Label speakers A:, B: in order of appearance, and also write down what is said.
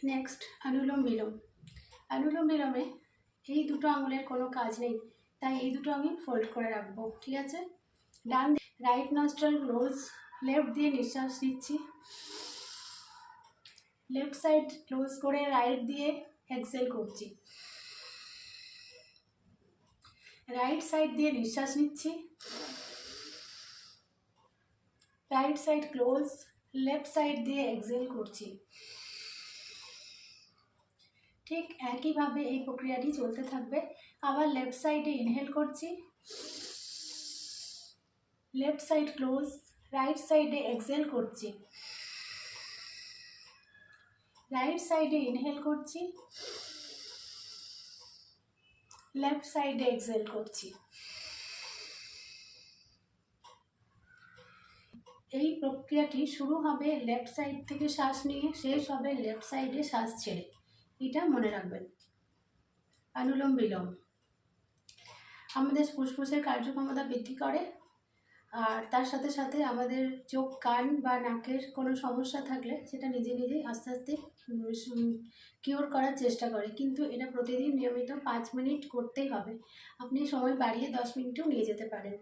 A: Next অনুলোম বিলোম। অনুলোম বিলোমে এই দুটো আঙুলের কোনো কাজ নেই, তাই এই দুটো আমি ফোল্ড করে রাখবো। ঠিক আছে, ডান রাইট নস্ট্রাল ক্লোজ, লেফট দিয়ে নিঃশ্বাস নিচ্ছি, লেফট সাইড ক্লোজ করে রাইট দিয়ে এক্সেল করছি, রাইট সাইড দিয়ে নিঃশ্বাস নিচ্ছি, right side close, left side দিয়ে এক্সেল করছি। ঠিক একইভাবে এই প্রক্রিয়াটি চলতে থাকবে। আবার লেফট সাইডে ইনহেল করছি, লেফট সাইড ক্লোজ, রাইট সাইডে এক্সেল করছি, রাইট সাইডে ইনহেল করছি, লেফট সাইডে এক্সেল করছি। এই প্রক্রিয়াটি শুরু হবে লেফট সাইড থেকে শ্বাস নিয়ে, শেষ হবে লেফট সাইডে শ্বাস ছেড়ে। এটা মনে রাখবেন। অনুলোম বিলোম আমাদের ফুসফুসের কার্যক্ষমতা বৃদ্ধি করে, আর তার সাথে সাথে আমাদের চোখ, কান বা নাকের কোনো সমস্যা থাকলে সেটা নিজে নিজেই আস্তে আস্তে কিওর করার চেষ্টা করে। কিন্তু এটা প্রতিদিন নিয়মিত 5 মিনিট করতেই হবে। আপনি সময় বাড়িয়ে 10 মিনিটও নিয়ে যেতে পারেন।